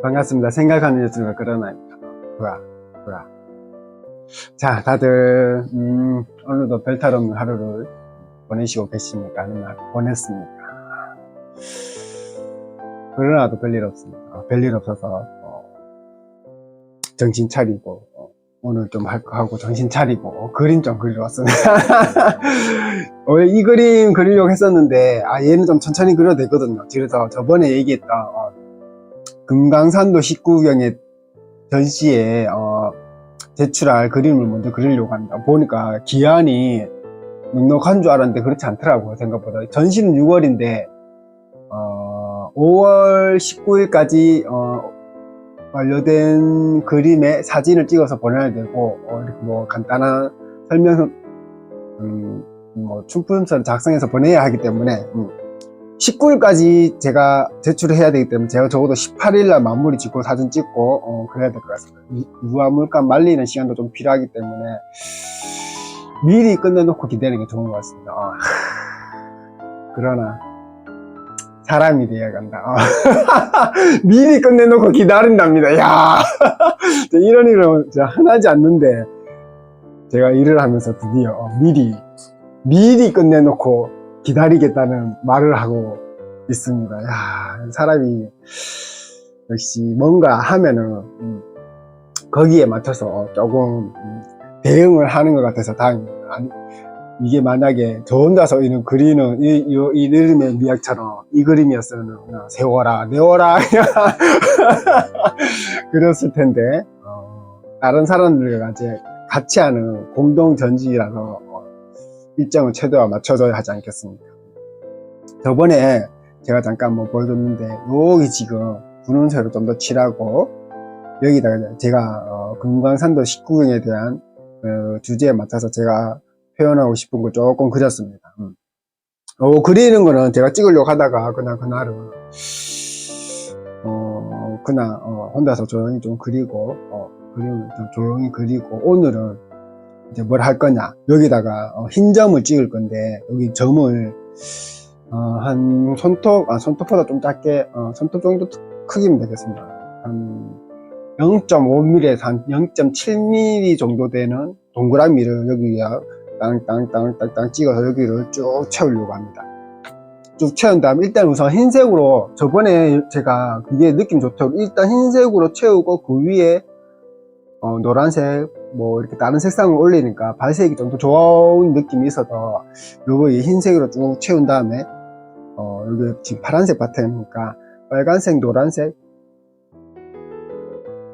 반갑습니다. 생각하는 유튜버 그러나입니다. 뭐야. 자, 다들 오늘도 별탈 없는 하루를 보내시고 계십니까? 아니면 보냈습니까? 그러나도 별일 없습니다. 별일 없어서 정신 차리고 오늘 좀 할 거 하고 정신 차리고 그림 좀 그리러 왔습니다. 원래 이 그림 그리려고 했었는데 얘는 좀 천천히 그려도 되거든요. 그래서 저번에 얘기했던 금강산도 19경의 전시에 제출할 그림을 먼저 그리려고 합니다. 보니까 기한이 넉넉한 줄 알았는데 그렇지 않더라고요. 생각보다. 전시는 6월인데 5월 19일까지 완료된 그림에 사진을 찍어서 보내야 되고 이렇게 뭐 간단한 설명 춘품서를 작성해서 보내야 하기 때문에 19일까지 제가 제출을 해야 되기 때문에 제가 적어도 18일날 마무리 짓고 사진 찍고 그래야 될 것 같습니다. 유화 물감 말리는 시간도 좀 필요하기 때문에 미리 끝내놓고 기다리는 게 좋은 것 같습니다. 그러나 사람이 돼야 간다. 미리 끝내놓고 기다린답니다. 야, 이런 일은 제가 흔하지 않는데 제가 일을 하면서 드디어 미리 끝내놓고 기다리겠다는 말을 하고 있습니다. 야, 사람이 역시 뭔가 하면은 거기에 맞춰서 조금 대응을 하는 것 같아서 다행입니다. 이게 만약에 저 혼자서 그리는 이 느림의 미학처럼 이 그림이었으면 그냥 세워라 내워라 그랬을 텐데 다른 사람들과 같이 하는 공동 전지라서 일정을 최대한 맞춰줘야 하지 않겠습니까? 저번에 제가 잠깐 보여줬는데 여기 지금 분홍색으로 좀 더 칠하고 여기다가 제가 금강산도 19경에 대한 주제에 맞춰서 제가 표현하고 싶은 거 조금 그렸습니다. 그리는 거는 제가 찍으려고 하다가 그날은 그냥 혼자서 조용히 좀 그리고 그림을 좀 조용히 그리고 오늘은 이제 뭘 할 거냐, 여기다가 흰 점을 찍을 건데 여기 점을 한 손톱보다 좀 작게 손톱 정도 크기면 되겠습니다. 한 0.5mm에서 한 0.7mm 정도 되는 동그라미를 여기에 땅땅땅땅땅 찍어서 여기를 쭉 채우려고 합니다. 쭉 채운 다음 일단 우선 흰색으로, 저번에 제가 그게 느낌 좋다고 일단 흰색으로 채우고 그 위에 노란색 이렇게 다른 색상을 올리니까 발색이 좀 더 좋은 느낌이 있어서 요거 흰색으로 쭉 채운 다음에 여기 지금 파란색 바탕이니까 빨간색, 노란색,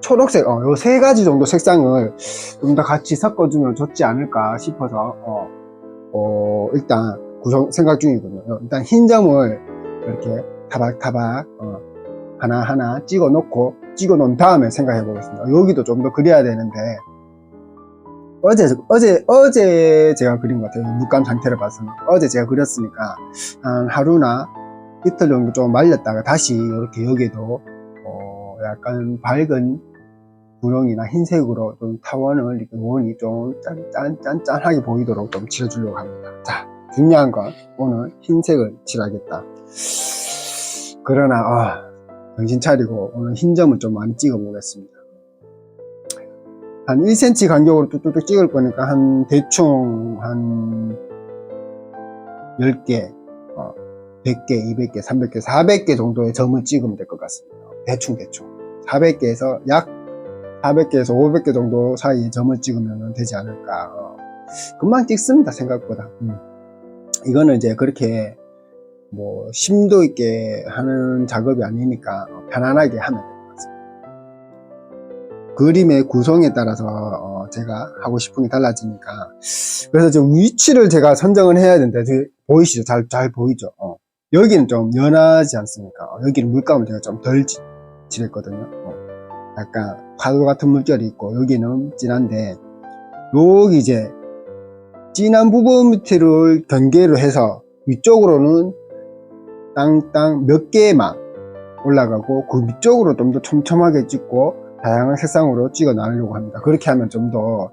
초록색 요 세 가지 정도 색상을 좀 더 같이 섞어주면 좋지 않을까 싶어서 일단 생각 중이거든요. 일단 흰 점을 이렇게 타박타박 하나하나 찍어 놓은 다음에 생각해 보겠습니다. 여기도 좀 더 그려야 되는데 어제 제가 그린 것 같아요. 물감 상태를 봐서는 어제 제가 그렸으니까 한 하루나 이틀 정도 좀 말렸다가 다시 이렇게 여기도 약간 밝은 분홍이나 흰색으로 좀 타원을 이렇게 원이 좀 짠짠하게 보이도록 좀 칠해주려고 합니다. 자, 중요한 건 오늘 흰색을 칠하겠다. 그러나 정신 차리고 오늘 흰 점을 좀 많이 찍어 보겠습니다. 한 1cm 간격으로 뚝뚝뚝 찍을 거니까 대충 한 10개, 100개, 200개, 300개, 400개 정도의 점을 찍으면 될 것 같습니다. 대충 400개에서 약 400개에서 500개 정도 사이에 점을 찍으면 되지 않을까. 금방 찍습니다, 생각보다. 이거는 이제 그렇게 심도 있게 하는 작업이 아니니까 편안하게 하면 될 것 같습니다. 그림의 구성에 따라서 제가 하고 싶은 게 달라지니까, 그래서 지금 위치를 제가 선정을 해야 되는데, 보이시죠? 잘 보이죠? 여기는 좀 연하지 않습니까? 여기는 물감을 제가 좀 덜 칠했거든요. 약간 파도 같은 물결이 있고 여기는 진한데, 여기 이제 진한 부분 밑을 경계로 해서 위쪽으로는 땅땅 몇 개만 올라가고 그 위쪽으로 좀 더 촘촘하게 찍고 다양한 색상으로 찍어 나가려고 합니다. 그렇게 하면 좀 더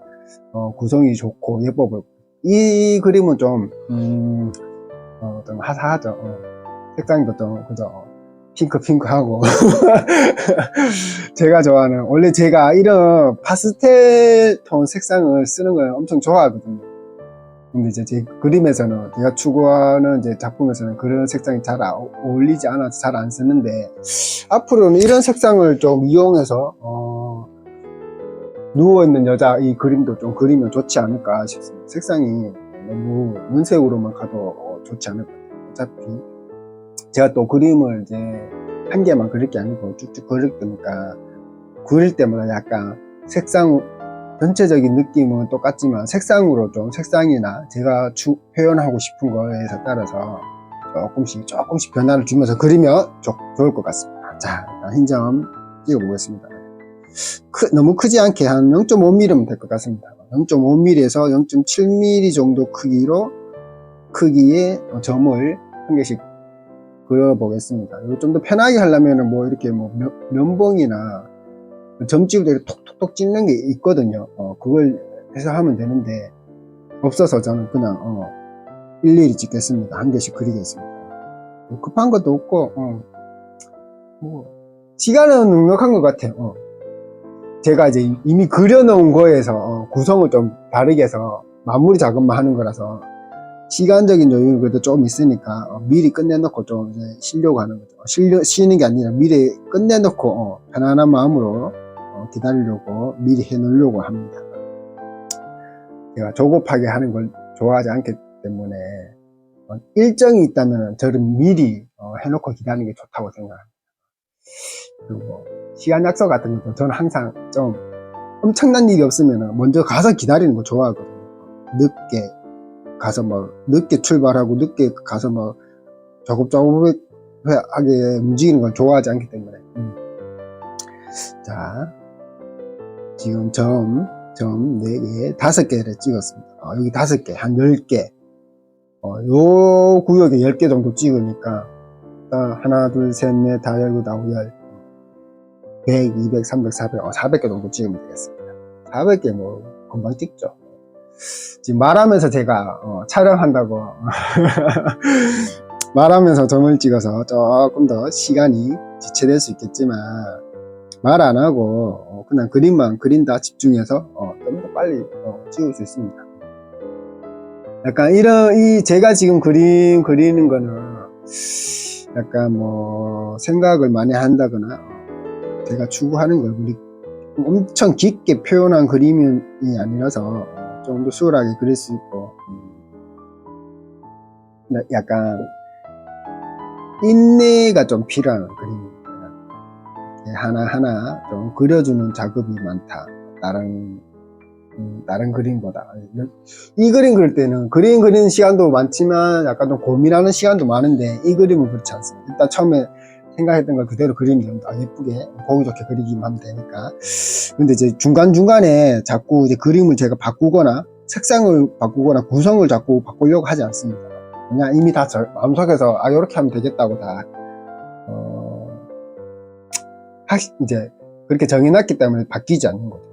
구성이 좋고 예뻐 보이고, 이 그림은 좀 화사하죠. 색상도 좀 그죠. 핑크핑크하고 제가 좋아하는, 원래 제가 이런 파스텔 톤 색상을 쓰는 걸 엄청 좋아하거든요. 근데 이제 제 그림에서는, 제가 추구하는 이제 작품에서는 그런 색상이 잘 어울리지 않아서 잘 안 쓰는데, 앞으로는 이런 색상을 좀 이용해서 누워있는 여자 이 그림도 좀 그리면 좋지 않을까 싶습니다. 색상이 너무 은색으로만 가도 좋지 않을 것 같아요. 어차피 제가 또 그림을 이제 한 개만 그릴 게 아니고 쭉쭉 그릴 거니까, 그릴 때마다 약간 색상, 전체적인 느낌은 똑같지만 색상으로 좀, 색상이나 제가 표현하고 싶은 거에 따라서 조금씩 변화를 주면서 그리면 좋을 것 같습니다. 자, 흰 점 찍어 보겠습니다. 너무 크지 않게 한 0.5mm면 될 것 같습니다. 0.5mm에서 0.7mm 정도 크기의 점을 한 개씩 그려보겠습니다. 좀 더 편하게 하려면 뭐 이렇게 뭐 면봉이나 점 찍을 때 톡톡톡 찍는 게 있거든요. 그걸 해서 하면 되는데, 없어서 저는 그냥 일일이 찍겠습니다. 한 개씩 그리겠습니다. 급한 것도 없고 뭐 시간은 넉넉한 것 같아요. 제가 이제 이미 그려놓은 거에서 구성을 좀 다르게 해서 마무리 작업만 하는 거라서 시간적인 여유가 그래도 좀 있으니까 미리 끝내놓고 좀 이제 쉬려고 하는 거죠. 쉬는 게 아니라 미리 끝내놓고 편안한 마음으로 기다리려고 미리 해놓으려고 합니다. 제가 조급하게 하는 걸 좋아하지 않기 때문에 일정이 있다면 저는 미리 해놓고 기다리는 게 좋다고 생각합니다. 그리고 시간 약속 같은 것도 저는 항상 좀 엄청난 일이 없으면 먼저 가서 기다리는 거 좋아하거든요. 늦게 가서 늦게 출발하고 늦게 가서 조급조급하게 움직이는 걸 좋아하지 않기 때문에. 자, 지금 점 4개, 5개를 찍었습니다. 여기 5개, 한 10개. 요 구역에 10개 정도 찍으니까, 하나, 둘, 셋, 넷, 다, 열고, 다, 100, 200, 300, 400, 400개 정도 찍으면 되겠습니다. 400개 금방 찍죠. 지금 말하면서 제가 촬영한다고 말하면서 점을 찍어서 조금 더 시간이 지체될 수 있겠지만, 말 안 하고 그냥 그림만 그린다 집중해서 좀 더 빨리 찍을 수 있습니다. 약간 제가 지금 그림 그리는 거는 약간 생각을 많이 한다거나 제가 추구하는 걸 엄청 깊게 표현한 그림이 아니라서 좀 더 수월하게 그릴 수 있고, 약간 인내가 좀 필요한 그림입니다. 하나하나 좀 그려주는 작업이 많다. 다른 그림보다. 이 그림 그릴 때는 그림 그리는 시간도 많지만 약간 좀 고민하는 시간도 많은데, 이 그림은 그렇지 않습니다. 일단 처음에 생각했던 걸 그대로 그리면 됩니다. 예쁘게 보기 좋게 그리기만 하면 되니까. 근데 이제 중간중간에 자꾸 이제 그림을 제가 바꾸거나 색상을 바꾸거나 구성을 자꾸 바꾸려고 하지 않습니다. 그냥 이미 다 마음속에서 이렇게 하면 되겠다고 다 이제 그렇게 정해놨기 때문에 바뀌지 않는 거죠.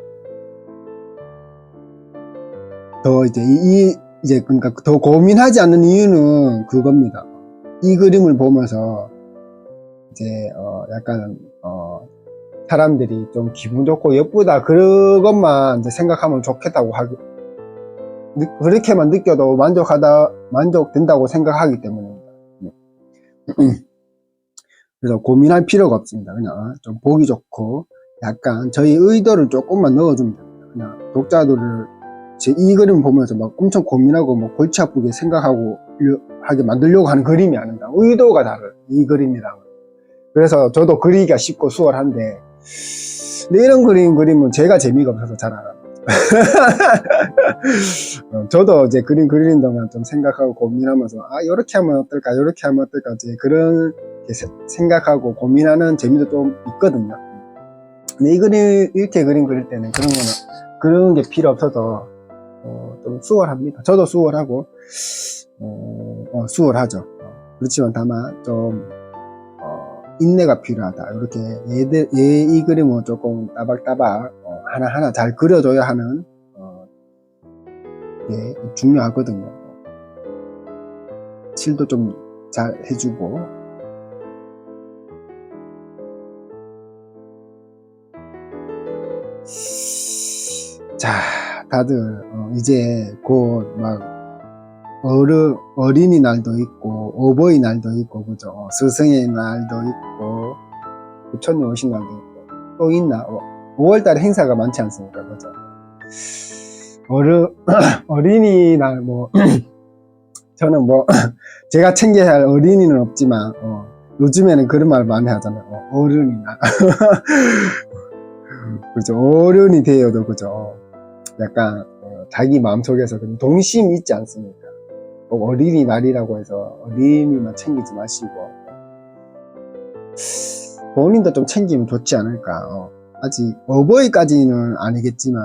더 이제 그러니까 더 고민하지 않는 이유는 그겁니다. 이 그림을 보면서 이제 약간 사람들이 좀 기분 좋고 예쁘다 그것만 이제 생각하면 좋겠다고 그렇게만 느껴도 만족된다고 생각하기 때문입니다. 그래서 고민할 필요가 없습니다. 그냥 좀 보기 좋고 약간 저희 의도를 조금만 넣어주면 됩니다. 그냥 독자들을 이 그림 보면서 엄청 고민하고 골치 아프게 생각하고 하게 만들려고 하는 그림이 아닙니다. 의도가 다르요, 이 그림이랑은. 그래서 저도 그리기가 쉽고 수월한데, 근데 이런 그림 그리면 제가 재미가 없어서 잘 안 합니다. 저도 이제 그림 그리는 동안 좀 생각하고 고민하면서 이렇게 하면 어떨까, 이렇게 하면 어떨까, 이제 그런 생각하고 고민하는 재미도 좀 있거든요. 근데 이렇게 그림 그릴 때는 그런 게 필요 없어서 좀 수월합니다. 저도 수월하고 수월하죠. 그렇지만 다만 좀 인내가 필요하다. 이렇게 이 그림은 조금 따박따박 하나하나 잘 그려줘야 하는 게 중요하거든요. 칠도 좀 잘 해주고, 자, 다들 이제 곧 막 어린이날도 있고 어버이날도 있고 그죠? 스승의 날도 있고 부처님 오신 날도 있고 또 있나? 5월달에 행사가 많지 않습니까? 그죠? 어린이날 뭐 저는 뭐 제가 챙겨야 할 어린이는 없지만 요즘에는 그런 말 많이 하잖아요. 어른이날 그죠? 어른이 되어도 그죠? 약간 자기 마음속에서 동심이 있지 않습니까? 꼭 어린이날이라고 해서 어린이만 챙기지 마시고 본인도 좀 챙기면 좋지 않을까. 아직 어버이까지는 아니겠지만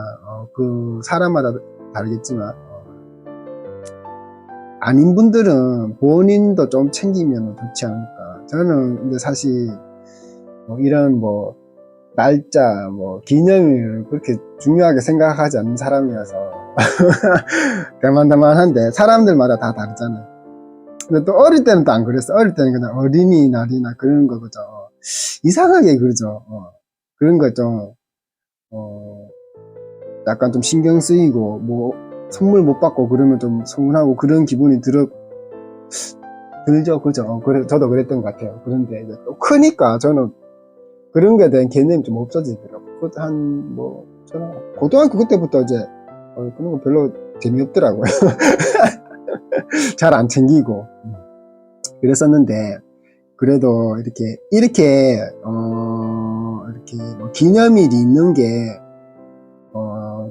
그 사람마다 다르겠지만 아닌 분들은 본인도 좀 챙기면 좋지 않을까. 저는 근데 사실 이런 뭐 날짜 뭐 기념일을 그렇게 중요하게 생각하지 않는 사람이어서 대만한데 사람들마다 다 다르잖아요. 근데 또 어릴 때는 또 안 그랬어. 어릴 때는 그냥 어린이날이나 그런 거 그죠. 이상하게 그러죠. 그런 거 좀 약간 좀 신경 쓰이고 뭐 선물 못 받고 그러면 좀 서운하고 그런 기분이 들죠. 그죠. 저도 그랬던 것 같아요. 그런데 이제 또 크니까 저는 그런 거에 대한 개념이 좀 없어지더라고요. 저는 고등학교 그때부터 이제 그런 거 별로 재미없더라고요. 잘 안 챙기고 그랬었는데 그래도 이렇게 뭐 기념일이 있는 게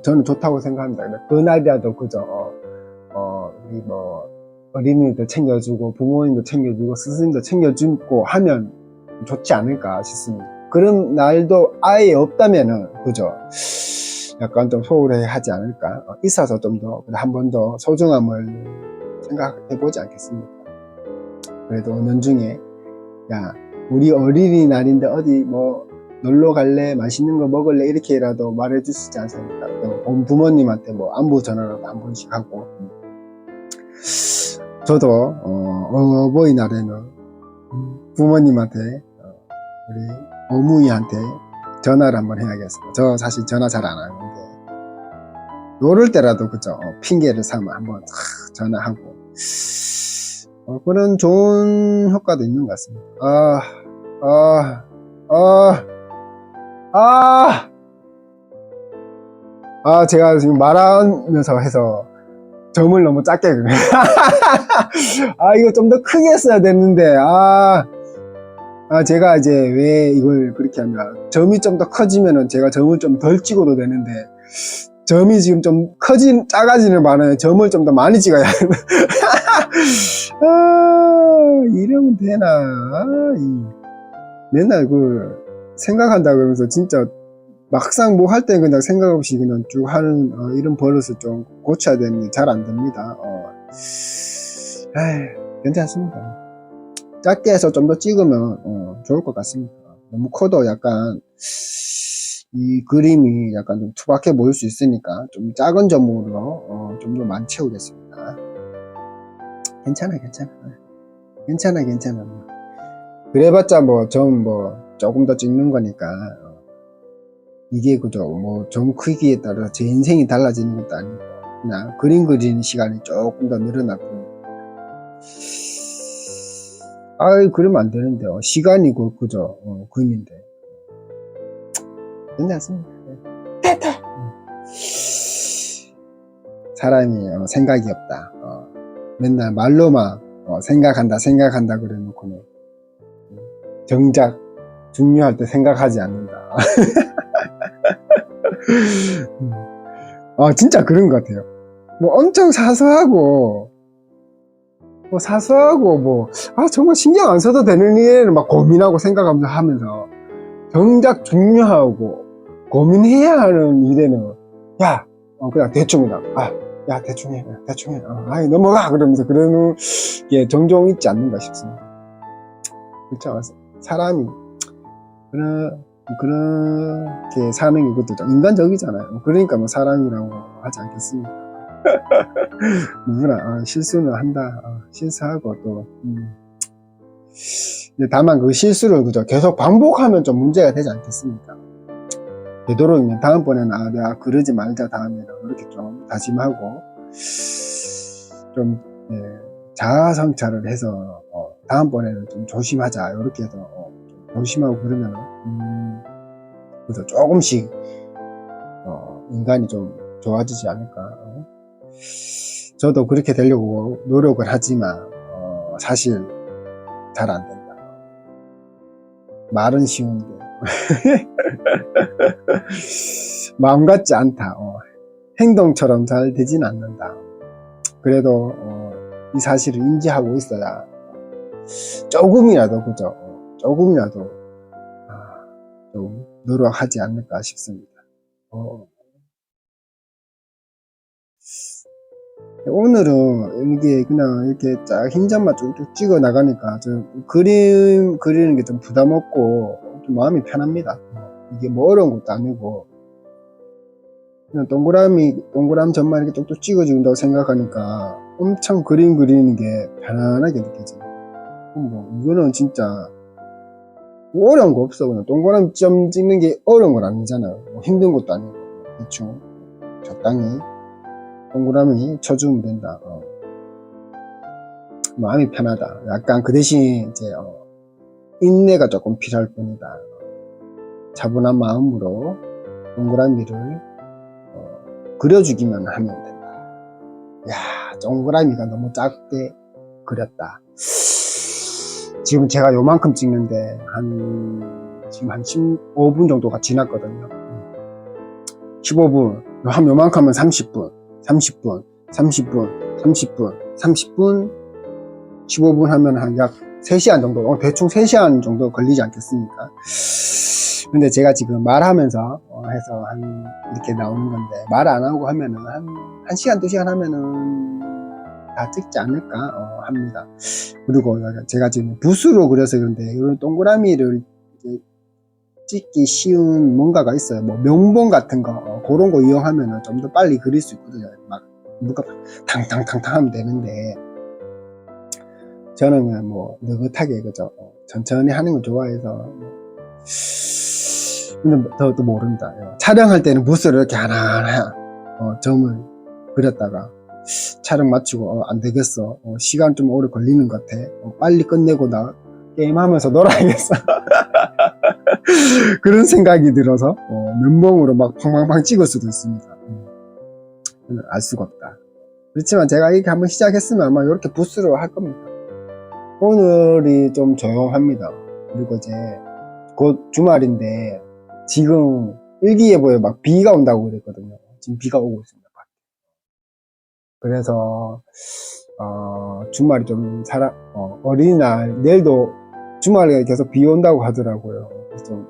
저는 좋다고 생각합니다. 그날이라도 그죠. 우리 뭐 어린이도 챙겨주고 부모님도 챙겨주고 스승님도 챙겨주고 하면 좋지 않을까 싶습니다. 그런 날도 아예 없다면은 그죠. 약간 좀 소홀해 하지 않을까. 있어서 좀 더 한 번 더 소중함을 생각해 보지 않겠습니까? 그래도 은연중에 야 우리 어린이날인데 어디 뭐 놀러 갈래? 맛있는 거 먹을래? 이렇게라도 말해 주시지 않습니까? 부모님한테 뭐 안부 전화라도 한 번씩 하고 저도 어버이날에는 부모님한테 우리 어머니한테 전화를 한번 해야겠어요. 저 사실 전화 잘 안 하는데 요럴 때라도 그죠? 핑계를 삼아 한번 전화하고 그런 좋은 효과도 있는 것 같습니다. 제가 지금 말하면서 해서 점을 너무 작게 그래. 이거 좀 더 크게 했어야 됐는데 제가 이제 왜 이걸 그렇게 하면 점이 좀 더 커지면은 제가 점을 좀 덜 찍어도 되는데 점이 지금 좀 작아지는 반면에 점을 좀 더 많이 찍어야 하는. 이러면 되나. 맨날 생각한다 그러면서 진짜 막상 뭐 할 때 그냥 생각 없이 그냥 쭉 하는 이런 버릇을 좀 고쳐야 되는데 잘 안 됩니다. 괜찮습니다. 작게 해서 좀 더 찍으면 좋을 것 같습니다. 너무 커도 약간 이 그림이 약간 좀 투박해 보일 수 있으니까 좀 작은 점으로 좀 더 많이 채우겠습니다. 괜찮아. 그래봤자 뭐 조금 더 찍는 거니까 이게 그죠. 뭐 점 크기에 따라서 제 인생이 달라지는 것도 아니고 그냥 그림 그리는 시간이 조금 더 늘어날 뿐입니다. 그러면 안 되는데 시간이 그죠. 그림인데 괜찮습니다. 됐다. 사람이 생각이 없다. 맨날 말로만 생각한다 그래놓고는 정작 중요할 때 생각하지 않는다. 진짜 그런 것 같아요. 뭐 엄청 사소하고 정말 신경 안 써도 되는 일을 막 고민하고 생각하면서 정작 중요하고 고민해야 하는 일에는 그냥 대충 대충 해 넘어가 그러면서 그러는 게 종종 있지 않는가 싶습니다. 그렇죠. 사람이 그렇게 사는 게 그것도 좀 인간적이잖아요. 그러니까 뭐 사람이라고 하지 않겠습니까? 누구나 실수는 한다. 실수하고 또 근데 다만 그 실수를 그죠 계속 반복하면 좀 문제가 되지 않겠습니까? 되도록이면 다음번에는 내가 그러지 말자 다음에는 이렇게 좀 다짐하고 좀 자아 성찰을 해서 다음번에는 좀 조심하자 이렇게 해서 좀 조심하고 그러면 그래서 조금씩 인간이 좀 좋아지지 않을까. 저도 그렇게 되려고 노력을 하지만 사실 잘 안 된다. 말은 쉬운데 마음 같지 않다. 행동처럼 잘 되진 않는다. 그래도 이 사실을 인지하고 있어야 조금이라도 그죠? 조금이라도 좀 노력하지 않을까 싶습니다. 오늘은 이게 그냥 이렇게 쫙 흰점만 쭉쭉 찍어 나가니까 좀 그림 그리는 게 좀 부담 없고 좀 마음이 편합니다. 이게 뭐 어려운 것도 아니고 그냥 동그라미 점만 이렇게 쭉쭉 찍어준다고 생각하니까 엄청 그림 그리는 게 편안하게 느껴져요. 뭐 이거는 진짜 뭐 어려운 거 없어. 그냥 동그라미 점 찍는 게 어려운 건 아니잖아요. 뭐 힘든 것도 아니고 대충 적당히 동그라미 쳐주면 된다. 마음이 편하다. 약간 그 대신 이제 인내가 조금 필요할 뿐이다. 차분한 마음으로 동그라미를 그려주기만 하면 된다. 야, 동그라미가 너무 작게 그렸다. 지금 제가 요만큼 찍는데 지금 한 15분 정도가 지났거든요. 15분, 한 요만큼 하면 30분, 30분, 30분, 30분, 30분, 15분 하면 한 약 3시간 정도, 대충 3시간 정도 걸리지 않겠습니까? 근데 제가 지금 말하면서 해서 이렇게 나오는 건데, 말 안 하고 하면은 한 1시간, 2시간 하면은 다 찍지 않을까 합니다. 그리고 제가 지금 붓으로 그려서 그런데, 이런 동그라미를 찍기 쉬운 뭔가가 있어요. 뭐 명봉 같은 거 그런 거 이용하면 좀 더 빨리 그릴 수 있거든요. 막 누가 탕탕탕탕 하면 되는데 저는 그냥 뭐 느긋하게 그죠. 천천히 하는 걸 좋아해서. 근데 더 모른다. 촬영할 때는 붓으로 이렇게 하나하나 점을 그렸다가 촬영 마치고 안 되겠어. 시간 좀 오래 걸리는 것 같아. 빨리 끝내고 나 게임하면서 놀아야겠어. 그런 생각이 들어서 면봉으로 막 팡팡팡 찍을 수도 있습니다. 알 수가 없다. 그렇지만 제가 이렇게 한번 시작했으면 아마 이렇게 붓으로 할 겁니다. 오늘이 좀 조용합니다. 그리고 이제 곧 주말인데 지금 일기예보에 막 비가 온다고 그랬거든요. 지금 비가 오고 있습니다. 그래서 주말이 좀 어린이날 내일도 주말에 계속 비 온다고 하더라고요. 그래서 좀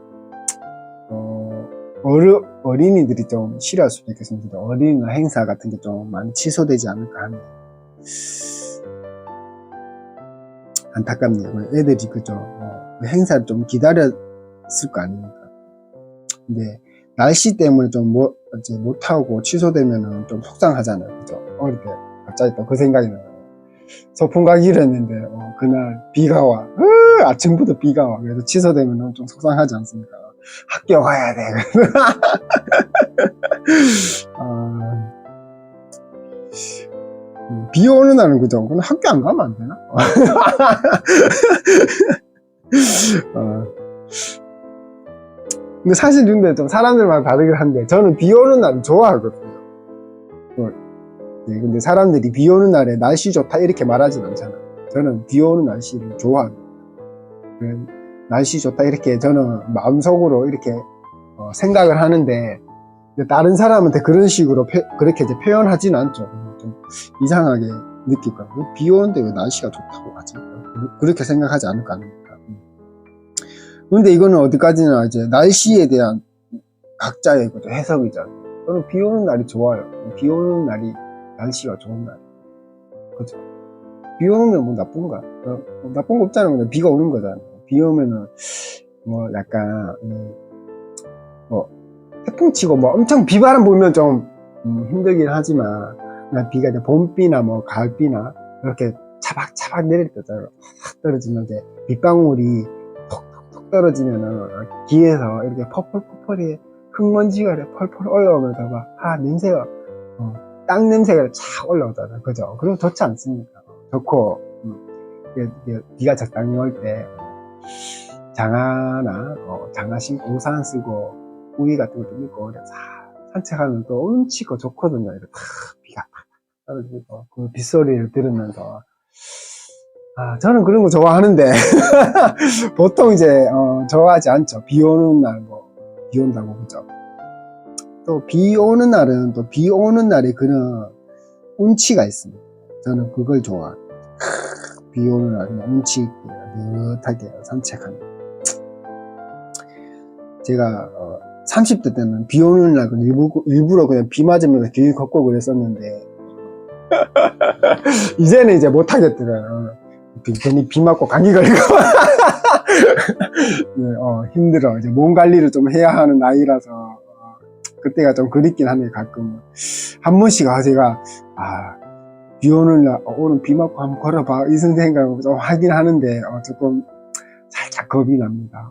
어린이들이 좀 싫어할 수도 있겠습니다. 어린이날 행사 같은 게 좀 많이 취소되지 않을까 하는 안타깝네요. 애들이 그죠. 그 행사를 좀 기다렸을 거 아닙니까? 근데 날씨 때문에 좀 이제 못하고 취소되면은 좀 속상하잖아요. 그죠? 어릴 때 갑자기 또 그 생각이 나요. 소풍 가기로 했는데 그날 비가 와. 아침부터 비가 와. 그래서 취소되면 좀 속상하지 않습니까? 학교 가야 돼. 비 오는 날은 그죠? 근데 학교 안 가면 안 되나? 근데 사실 근데 좀 사람들마다 다르긴 한데 저는 비 오는 날은 좋아하거든요. 근데 사람들이 비 오는 날에 날씨 좋다 이렇게 말하진 않잖아요. 저는 비 오는 날씨를 좋아합니다. 날씨 좋다 이렇게 저는 마음속으로 이렇게 생각을 하는데 다른 사람한테 그런 식으로 그렇게 이제 표현하진 않죠. 좀 이상하게 느낄 거예요. 비 오는데 왜 날씨가 좋다고 하지? 그렇게 생각하지 않을 거 아닙니까? 근데 이거는 어디까지나 이제 날씨에 대한 각자의 해석이잖아요. 저는 비 오는 날이 좋아요. 비 오는 날이 날씨가 좋은 날. 그죠? 비 오면 뭐 나쁜가? 나쁜 거 없잖아요. 그냥 비가 오는 거잖아요. 비 오면은 뭐 약간 태풍 치고 뭐 엄청 비바람 불면 좀 힘들긴 하지만 그냥 비가 이제 봄비나 뭐 가을비나 이렇게 차박차박 내릴 때잖아요. 팍 떨어지면 이제 빗방울이 톡톡톡 떨어지면은 귀에서 이렇게 퍼플퍼플이 흙먼지가 펄펄 올라오면서 냄새가, 땅 냄새가 착 올라오잖아. 그죠? 그럼 좋지 않습니까? 좋고, 비가 적당히 올 때, 장화나, 장화 신고, 우산 쓰고, 우비 같은 것도 입고, 산책하면 또 운치고 좋거든요. 이렇게 비가 떨어지고, 그 빗소리를 들으면서. 저는 그런 거 좋아하는데, 보통 이제, 좋아하지 않죠. 비 오는 날, 비 온다고, 그죠? 또, 비 오는 날은, 또, 비 오는 날에 그런 운치가 있습니다. 저는 그걸 좋아해요. 비 오는 날, 그냥 운치 있게, 느긋하게 산책하는. 제가, 30대 때는 비 오는 날, 일부러 그냥 비 맞으면서 길 걷고 그랬었는데, 이제는 이제 못하겠더라고요. 괜히 비 맞고 감기 걸리고. 힘들어. 이제 몸 관리를 좀 해야 하는 나이라서, 그때가 좀 그립긴 하네요, 가끔. 한 번씩, 제가, 비 오는 날, 오늘 비 맞고 한번 걸어봐. 이 생각을 좀 하긴 하는데, 조금, 살짝 겁이 납니다.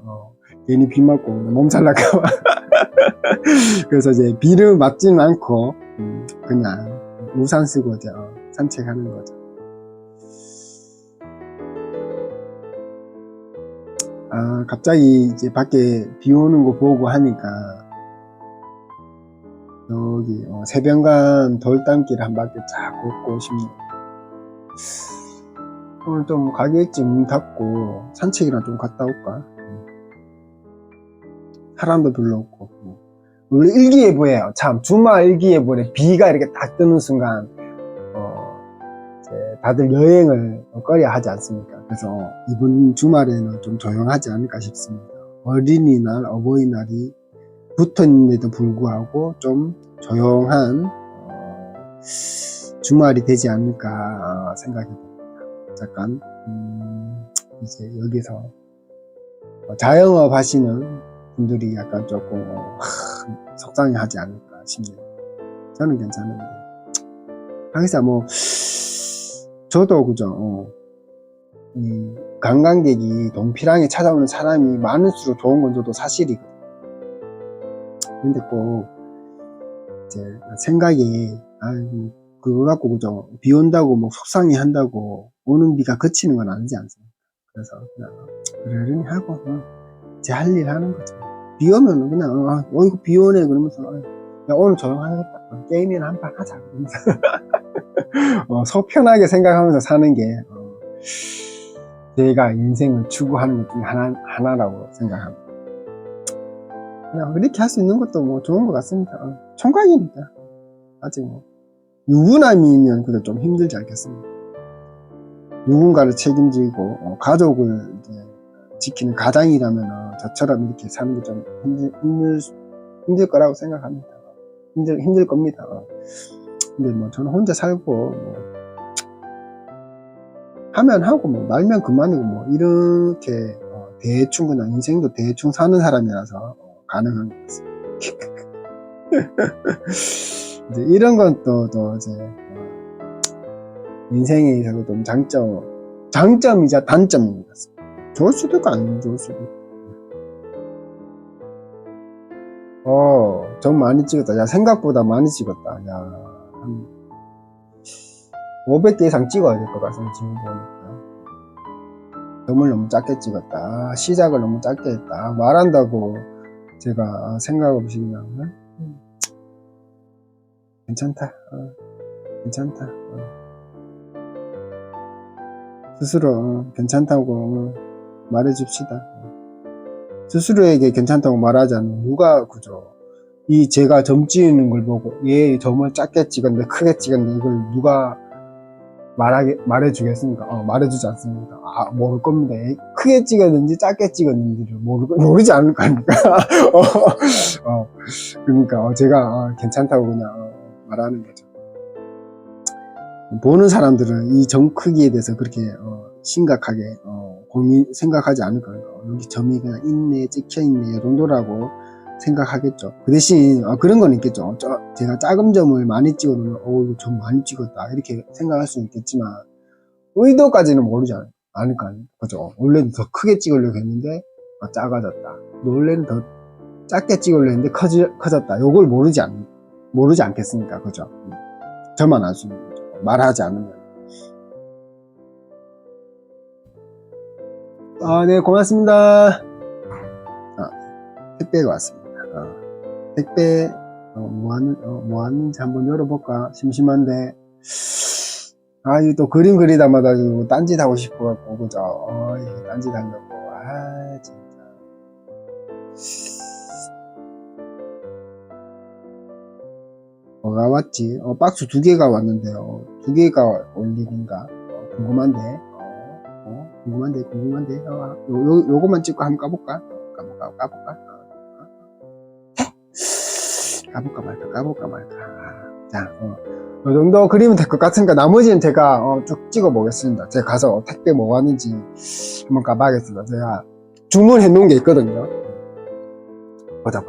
괜히 비 맞고 몸살 날까봐. 그래서 이제 비를 맞지는 않고, 그냥 우산 쓰고 이제 산책하는 거죠. 갑자기 이제 밖에 비 오는 거 보고 하니까, 여기, 새변간 돌담길 한 바퀴 쫙 걷고 싶네요. 오늘 좀 가게 일찍 문 닫고 산책이나 좀 갔다 올까? 사람도 별로 없고. 원래 일기예보예요. 참, 주말 일기예보에 비가 이렇게 딱 뜨는 순간, 이제 다들 여행을 꺼려 하지 않습니까? 그래서 이번 주말에는 좀 조용하지 않을까 싶습니다. 어린이날, 어버이날이 붙었는데도 불구하고 좀 조용한 주말이 되지 않을까 생각해 봅니다. 잠깐 이제 여기서 자영업 하시는 분들이 약간 조금 속상해하지 않을까 싶네요. 저는 괜찮은데 항상 저도 그죠. 이 관광객이 동피랑에 찾아오는 사람이 많을수록 좋은 건 저도 사실이거든요. 근데 꼭 이제 생각이 그거 갖고 그죠, 비 온다고 속상해 한다고 오는 비가 그치는 건 아니지 않습니까? 그래서 그냥 그러려니 하고 제 할 일 하는 거죠. 비 오면 그냥 이거 비 오네 그러면서 야, 오늘 조용하겠다, 게임이나 한판 하자 그러면서 속 편하게 생각하면서 사는 게 제가 인생을 추구하는 것 중에 하나라고 생각합니다. 그냥 이렇게 할 수 있는 것도 좋은 것 같습니다. 총각이니까 아직 유부남이면 그래도 좀 힘들지 않겠습니까? 누군가를 책임지고 가족을 이제 지키는 가장이라면 저처럼 이렇게 사는 게 좀 힘들 거라고 생각합니다. 힘들 겁니다. 근데 저는 혼자 살고 하면 하고 말면 그만이고 이렇게 대충 그냥 인생도 대충 사는 사람이라서 가능한 것 같습니다. 이제 이런 건 또 이제 인생에 있어서 좀 장점이자 단점인 것 같습니다. 좋을 수도 있고 안 좋을 수도 있고. 좀 많이 찍었다. 야, 생각보다 많이 찍었다. 야, 한 500개 이상 찍어야 될 것 같습니다. 지금 보니까. 점을 너무 작게 찍었다. 시작을 너무 짧게 했다. 말한다고 제가 생각 없이 그냥 괜찮다. 괜찮다. 스스로 괜찮다고 말해줍시다. 스스로에게 괜찮다고 말하지 않으면 누가 그죠? 제가 점 찍는 걸 보고 얘 점을 작게 찍었는데 크게 찍었는데 이걸 누가 말해주겠습니까? 말해주지 않습니다. 모를 겁니다. 크게 찍었는지 작게 찍었는지를 모르지 않을 거 아닙니까? 그러니까 제가 괜찮다고 그냥 말하는 거죠. 보는 사람들은 이 점 크기에 대해서 그렇게 심각하게 생각하지 않을 거예요. 여기 점이 그냥 있네, 찍혀있네, 이 정도라고 생각하겠죠. 그 대신 그런 건 있겠죠. 제가 작은 점을 많이 찍어놓으면 이거 점 많이 찍었다 이렇게 생각할 수 있겠지만 의도까지는 모르지 않을까. 그죠? 원래는 더 크게 찍으려고 했는데 작아졌다. 원래는 더 작게 찍으려 했는데 커졌다. 요걸 모르지 않겠습니까? 그죠? 저만 알 수 있는 거죠. 말하지 않으면. 네, 고맙습니다. 택배가 왔습니다. 택배, 뭐 왔는지 한번 열어볼까? 심심한데. 이거 또 그림 그리다마다 딴짓 하고 싶어갖고, 그죠? 이거 딴짓 하려고. 진짜. 뭐가 왔지? 박스 2개가 왔는데요. 2개가 올 일인가? 궁금한데. 궁금한데. 요거만 찍고 한번 까볼까? 까볼까 말까. 자, 요 정도 그리면 될 것 같으니까 나머지는 제가 쭉 찍어 보겠습니다. 제가 가서 택배 뭐 왔는지 한번 까봐야겠습니다. 제가 주문해 놓은 게 있거든요. 보자.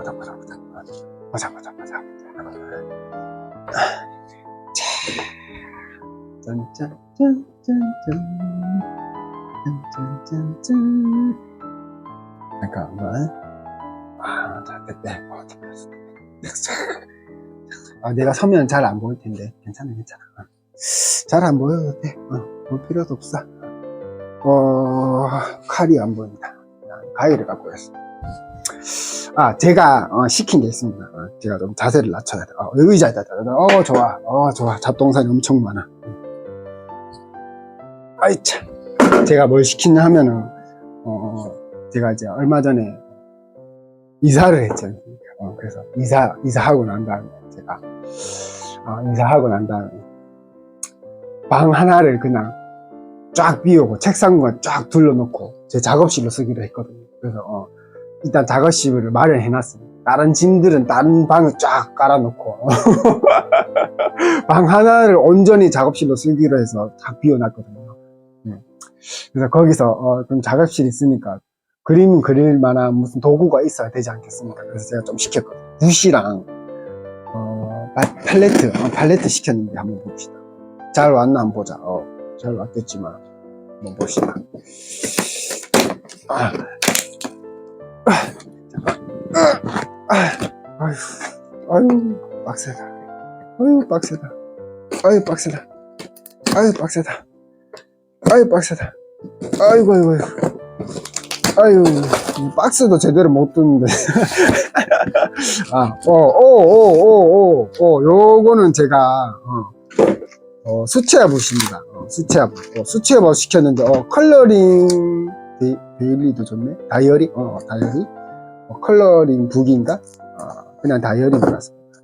짠. 잠깐만. 자, 택배. 내가 서면 잘 안 보일 텐데. 괜찮아. 잘 안 보여도 돼. 볼 필요도 없어. 칼이 안 보인다. 가위를 갖고 왔어. 제가 시킨 게 있습니다. 제가 좀 자세를 낮춰야 돼. 의자에다. 좋아. 잡동사니 엄청 많아. 참. 제가 뭘 시키냐 하면은 제가 이제 얼마 전에 이사를 했죠. 그래서 이사하고 난 다음에 제가 이사하고 난 다음에 방 하나를 그냥 쫙 비우고 책상만 쫙 둘러놓고 제 작업실로 쓰기로 했거든요. 그래서 일단 작업실을 마련해 놨습니다. 다른 짐들은 다른 방을 쫙 깔아놓고 방 하나를 온전히 작업실로 쓰기로 해서 다 비워놨거든요. 그래서 거기서 그럼 작업실이 있으니까 그림 그릴 만한 무슨 도구가 있어야 되지 않겠습니까? 그래서 제가 좀 시켰거든요. 붓이랑 팔레트 시켰는데 한번 봅시다. 잘 왔나 한번 보자. 잘 왔겠지만 한번 봅시다. 아유 빡세다. 아유 박스도 제대로 못 뜯는데. 요거는 제가 수채화붓입니다. 수채화붓 시켰는데 컬러링 데일리도 좋네. 다이어리 컬러링 북인가? 그냥 다이어리인 것 같습니다.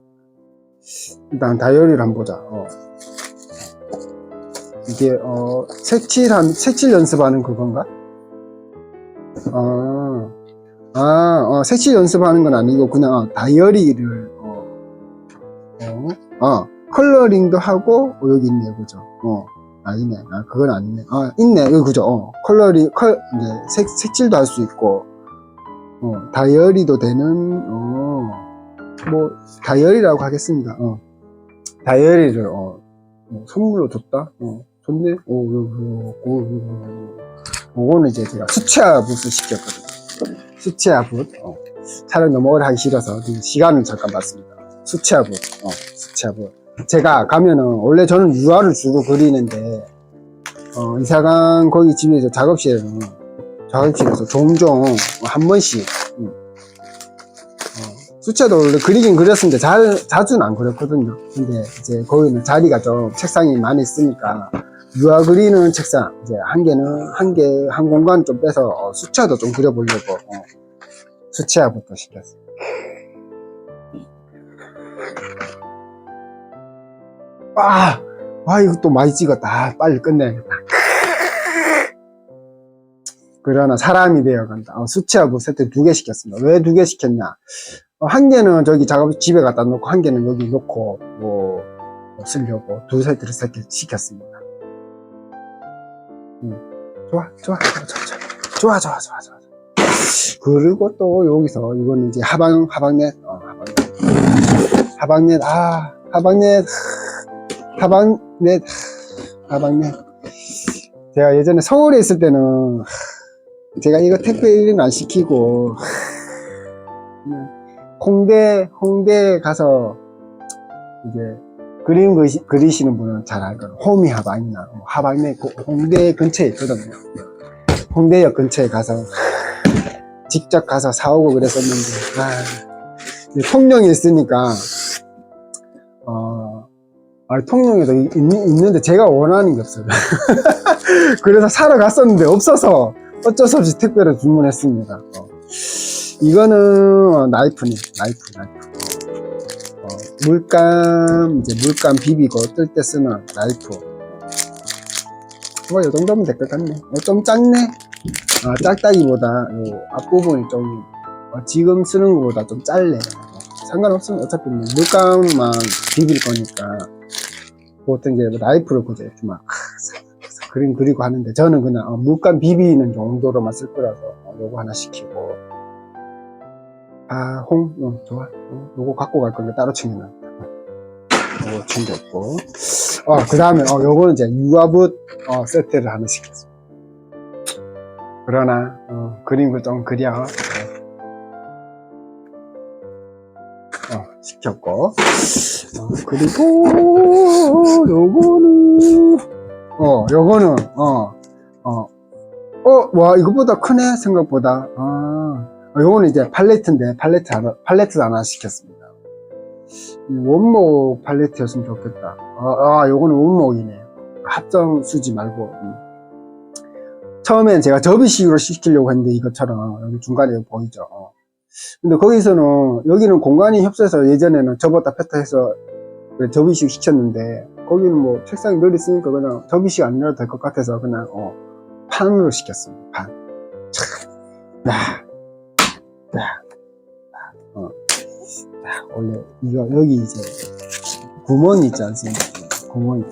일단 다이어리를 한번 보자. 이게 색칠 연습하는 그건가? 색칠 연습하는 건 아니고 그냥 다이어리를 컬러링도 하고 여기 있네요. 그죠? 아니네. 그건 아니네. 있네. 여기 그죠? 컬러링 색칠도 할 수 있고 다이어리도 되는 뭐 다이어리라고 하겠습니다. 다이어리를 선물로 줬다. 좋네. 요거는 이제 제가 수채화붓을 시켰거든요. 수채화붓. 촬영 너무 오래 하기 싫어서 시간을 잠깐 봤습니다. 수채화붓. 제가 가면은 원래 저는 유화를 주로 그리는데 이사간 거기 집에서 작업실에서 종종 한 번씩 수채도 원래 그리긴 그렸는데 자주는 안 그렸거든요. 근데 이제 거기는 자리가 좀 책상이 많이 있으니까 유화 그리는 책상 이제 한 공간 좀 빼서 수채도 좀 그려보려고 수채화부터 시켰어요. 이거 또 많이 찍었다. 빨리 끝내야겠다. 그러나 사람이 되어간다. 수채화부 세트 2개 시켰습니다. 왜 2개 시켰냐? 한 개는 저기 집에 갖다 놓고 한 개는 여기 놓고 쓰려고 2세트를 시켰습니다. 좋아. 그리고 또 여기서 이거는 이제 하방넷 제가 예전에 서울에 있을 때는 제가 이거 택배 1인 안 시키고 홍대에 가서 이제 그림 그리시는 분은 잘 알거든요. 호미 하방이나 하방내 홍대 근처에 있거든요. 홍대역 근처에 가서 직접 가서 사오고 그랬었는데, 통영에 있으니까 통영에도 있는데 제가 원하는 게 없어요. 그래서 사러 갔었는데 없어서 어쩔 수 없이 택배로 주문했습니다. 이거는 나이프네, 나이프. 물감 비비고 뜰 때 쓰는 나이프. 이 정도면 될 것 같네. 좀 작네. 작다기보다 요 앞부분이 좀 지금 쓰는 것보다 좀 짧네. 상관없으면 어차피 물감만 비빌 거니까 보통 이제 나이프를 굳이 이렇게 막 그림 그리고 하는데, 저는 그냥 물감 비비는 정도로만 쓸 거라서 요거 하나 시키고, 좋아. 요거 갖고 갈 건데 따로 챙겨놨다. 요거 챙겼고, 그 다음에 요거는 이제 유아붓 세트를 하나 시켰어. 그러나 그림을 좀 그려 시켰고, 그리고 요거는 와, 이거보다 크네 생각보다. 요거는 이제 팔레트인데 팔레트 하나 시켰습니다. 원목 팔레트였으면 좋겠다. 요거는 원목이네. 합성 수지 말고. 처음엔 제가 접이식으로 시키려고 했는데, 이것처럼 여기 중간에 보이죠. 근데 거기서는, 여기는 공간이 협소해서 예전에는 접었다 폈다 해서 접이식 시켰는데, 거기는 뭐 책상이 늘 있으니까 그냥 접이식 안 열어도 될 것 같아서 그냥 판으로 시켰습니다. 판. 원래 이거 여기 이제 구멍이 있지 않습니까? 구멍이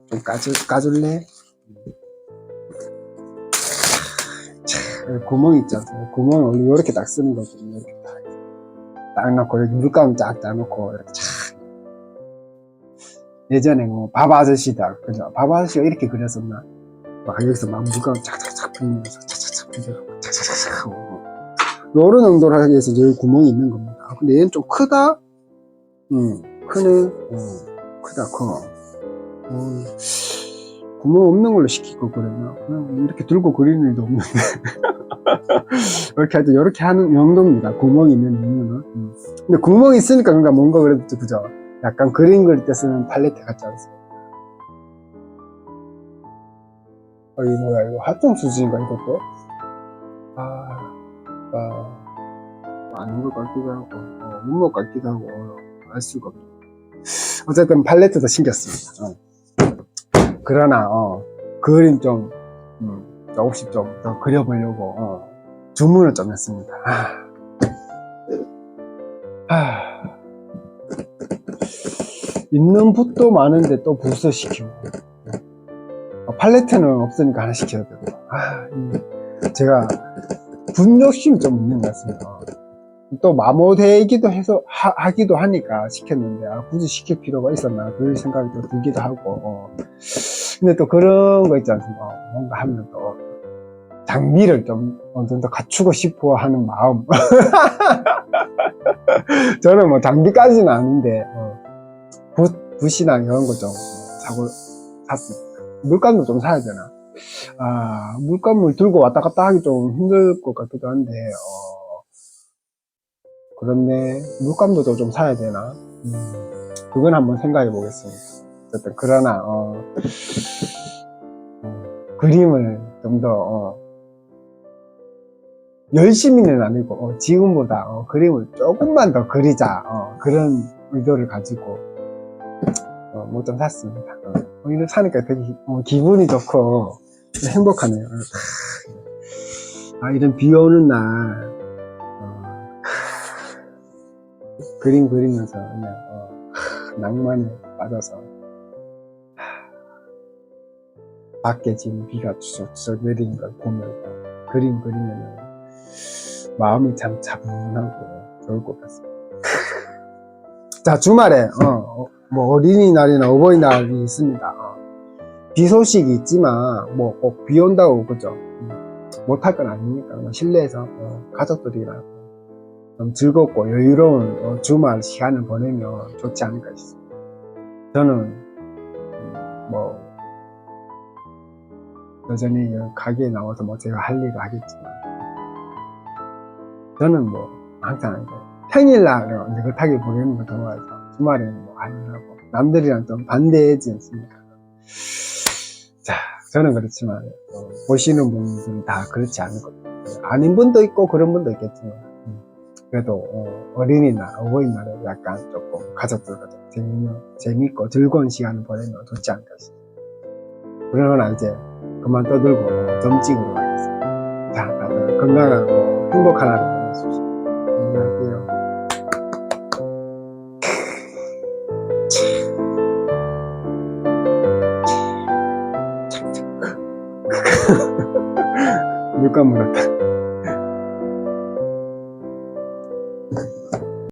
좀 까줄래? 구멍이 있지 않습니까? 구멍을 원래 이렇게 딱 쓰는 거거든요. 이렇게 딱 넣고, 여기 물감 쫙 딱 넣고, 이렇게 쫙. 예전에 밥 아저씨다. 그죠? 밥 아저씨가 이렇게 그렸었나? 막 여기서 막 물감 쫙쫙쫙 뿌리면서 차차차 뿌리고, 차차차차 하고. 요런 정도로 하기 위해서 여기 구멍이 있는 겁니다. 근데 얘는 좀 크다? 크네. 크다, 커. 구멍 없는 걸로 시키고 그랬나? 그냥 이렇게 들고 그리는 일도 없는데. 이렇게 할 때 이렇게 하는 용도입니다. 구멍이 있는 이유는. 근데 구멍이 있으니까 뭔가 그래도 그죠? 약간 그림 그릴 때 쓰는 팔레트 같지 않습니까? 이거 뭐야, 이거 합성 수지인가, 이것도? 아닌 것 같기도 하고, 없는 것 같기도 하고, 알 수가 없네. 어쨌든 팔레트도 신겼습니다. 그러나, 그림 좀, 조금씩 좀 더 그려보려고, 주문을 좀 했습니다. 있는 붓도 많은데 또 붓을 시키고, 팔레트는 없으니까 하나 시켜야 되고, 제가 붓 욕심이 좀 있는 것 같습니다. 또 마모되기도 해서 하기도 하니까 시켰는데, 굳이 시킬 필요가 있었나 그런 생각이 또 들기도 하고. 근데 또 그런 거 있지 않습니까? 뭔가 하면 또 장비를 좀 어느 정도 갖추고 싶어 하는 마음. 저는 뭐 장비까지는 아닌데 붓이나 이런 거 좀 샀습니다. 물감도 좀 사야 되나? 물감을 들고 왔다 갔다 하기 좀 힘들 것 같기도 한데, 그런데 물감도 좀 사야 되나? 그건 한번 생각해 보겠습니다. 어쨌든 그러나 그림을 좀 더 열심히는 아니고 지금보다 그림을 조금만 더 그리자, 그런 의도를 가지고 뭐 좀 샀습니다. 이걸 사니까 되게 기분이 좋고 행복하네요. 이런 비 오는 날 그림 그리면서 그냥 낭만에 빠져서, 밖에 지금 비가 추적추적 내리는 걸 보면서 그림 그리면 마음이 참 차분하고 좋을 것 같습니다. 자, 주말에 뭐 어린이날이나 어버이날이 있습니다. 비 소식이 있지만 뭐 꼭 비 온다고 그죠? 못할 건 아니니까 실내에서 가족들이랑 좀 즐겁고 여유로운 주말 시간을 보내면 좋지 않을까 싶습니다. 저는 뭐 여전히 가게에 나와서 뭐 제가 할 일을 하겠지만 저는 뭐 항상 이제 평일날 느긋하게 보내는 걸 좋아해서 주말에는 뭐 안 하고 남들이랑 좀 반대하지 않습니까? 자, 저는 그렇지만 보시는 분들은 다 그렇지 않을 겁니다. 아닌 분도 있고 그런 분도 있겠지만 그래도 어린이날, 어버이날에 약간 조금 가족들과 좀 재밌고 즐거운 시간을 보내면 좋지 않을까 싶습니다. 그러나 이제 그만 떠들고 점 찍으러 가겠습니다. 자, 다들 건강하고 행복한 하루 보내십시오. 안녕하세요. 물감 물었다.